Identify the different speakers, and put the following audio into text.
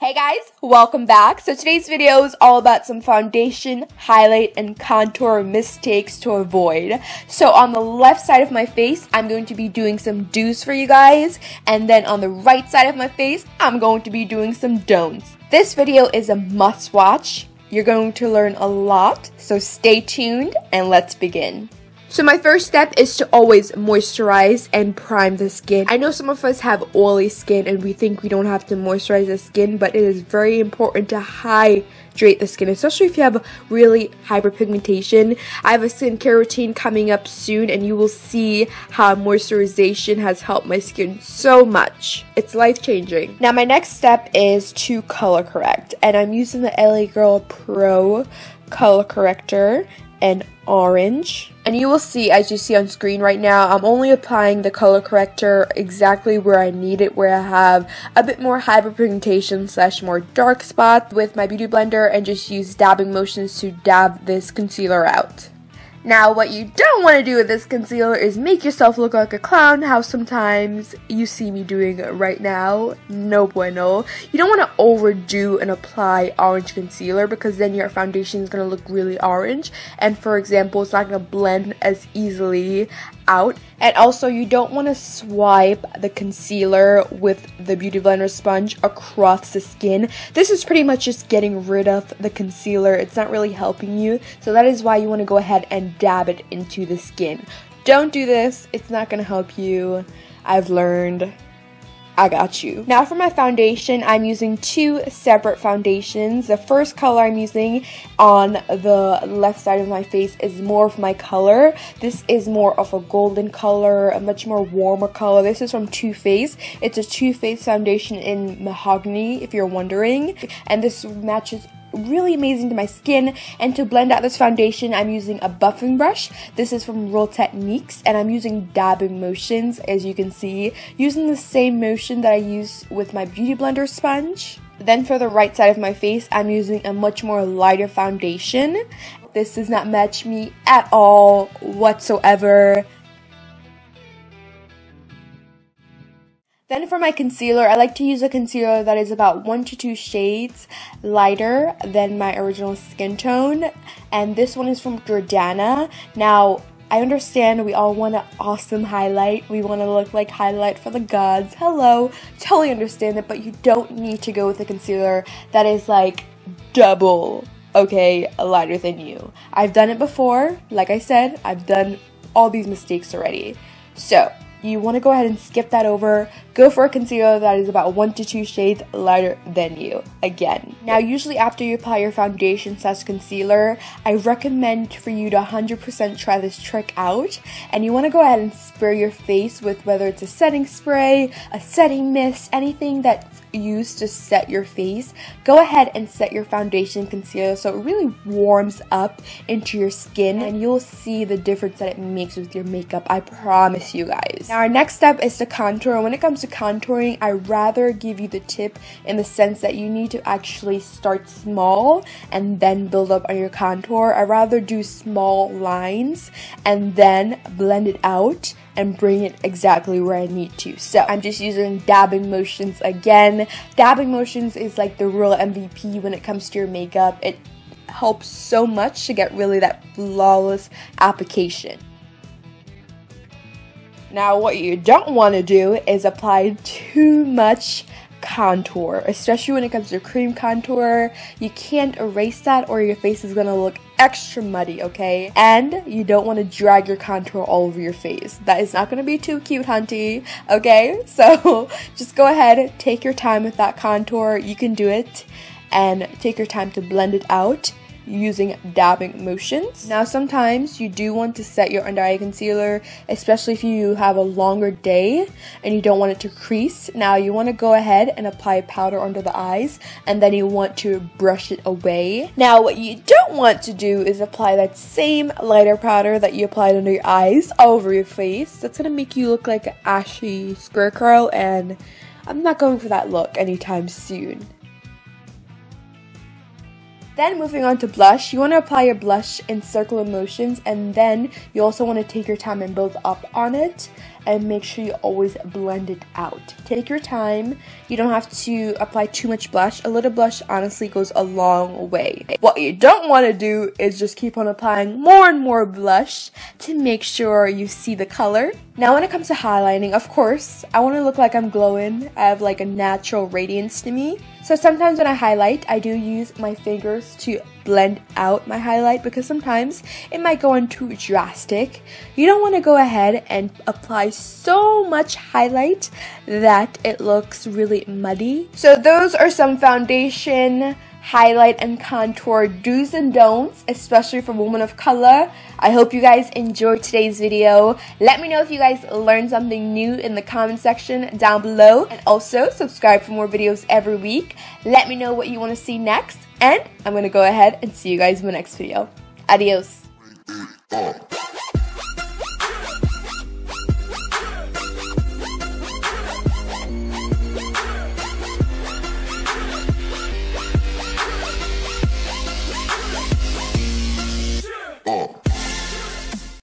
Speaker 1: Hey guys, welcome back. So today's video is all about some foundation, highlight, and contour mistakes to avoid. So on the left side of my face, I'm going to be doing some do's for you guys. And then on the right side of my face, I'm going to be doing some don'ts. This video is a must watch. You're going to learn a lot, so stay tuned and let's begin. So my first step is to always moisturize and prime the skin. I know some of us have oily skin and we think we don't have to moisturize the skin, but it is very important to hydrate the skin, especially if you have really hyperpigmentation. I have a skincare routine coming up soon and you will see how moisturization has helped my skin so much. It's life-changing. Now my next step is to color correct, and I'm using the LA Girl Pro color corrector in orange. And you will see, as you see on screen right now, I'm only applying the color corrector exactly where I need it, where I have a bit more hyperpigmentation / more dark spots with my beauty blender, and just use dabbing motions to dab this concealer out. Now, what you don't want to do with this concealer is make yourself look like a clown, how sometimes you see me doing right now. No bueno. You don't want to overdo and apply orange concealer because then your foundation is going to look really orange. And for example, it's not going to blend as easily out. And also, you don't want to swipe the concealer with the beauty blender sponge across the skin. This is pretty much just getting rid of the concealer. It's not really helping you. So that is why you want to go ahead and dab it into the skin. Don't do this. It's not going to help you. I've learned. I got you. Now for my foundation, I'm using two separate foundations. The first color I'm using on the left side of my face is more of my color. This is more of a golden color, a much more warmer color. This is from Too Faced. It's a Too Faced foundation in Mahogany, if you're wondering. And this matches really amazing to my skin. And to blend out this foundation, I'm using a buffing brush. This is from Real Techniques, and I'm using dabbing motions, as you can see, using the same motion that I use with my beauty blender sponge. Then for the right side of my face, I'm using a much more lighter foundation. This does not match me at all whatsoever. Then for my concealer, I like to use a concealer that is about 1 to 2 shades lighter than my original skin tone. And this one is from Jordana. Now, I understand we all want an awesome highlight. We want to look like highlight for the gods. Hello. Totally understand it, but you don't need to go with a concealer that is like double, okay, lighter than you. I've done it before. Like I said, I've done all these mistakes already. So you want to go ahead and skip that over. Go for a concealer that is about 1 to 2 shades lighter than you. Again. Now, usually after you apply your foundation / concealer, I recommend for you to 100% try this trick out. And you want to go ahead and spray your face with whether it's a setting spray, a setting mist, anything that's used to set your face. Go ahead and set your foundation concealer so it really warms up into your skin, and you'll see the difference that it makes with your makeup. I promise you guys. Now our next step is to contour. When it comes to contouring, I rather give you the tip in the sense that you need to actually start small and then build up on your contour. I rather do small lines and then blend it out and bring it exactly where I need to. So I'm just using dabbing motions again. Dabbing motions is like the real MVP when it comes to your makeup. It helps so much to get really that flawless application. Now what you don't want to do is apply too much contour, especially when it comes to cream contour. You can't erase that or your face is gonna look extra muddy, okay? And you don't want to drag your contour all over your face. That is not gonna be too cute, hunty, okay? So just go ahead, take your time with that contour. You can do it, and take your time to blend it out using dabbing motions. Now sometimes you do want to set your under eye concealer, especially if you have a longer day and you don't want it to crease. Now you want to go ahead and apply powder under the eyes, and then you want to brush it away. Now what you don't want to do is apply that same lighter powder that you applied under your eyes all over your face. That's gonna make you look like an ashy scarecrow, and I'm not going for that look anytime soon. Then moving on to blush, you want to apply your blush in circular motions, and then you also want to take your time and build up on it. and make sure you always blend it out. Take your time. You don't have to apply too much blush. A little blush honestly goes a long way. What you don't want to do is just keep on applying more and more blush to make sure you see the color. Now when it comes to highlighting, of course, I want to look like I'm glowing. I have like a natural radiance to me. So sometimes when I highlight, I do use my fingers to blend out my highlight because sometimes it might go on too drastic. You don't want to go ahead and apply so much highlight that it looks really muddy. So those are some foundation, highlight, and contour do's and don'ts, especially for women of color. I hope you guys enjoyed today's video. Let me know if you guys learned something new in the comment section down below, and also subscribe for more videos every week. Let me know what you want to see next, and I'm going to go ahead and see you guys in the next video. Adios.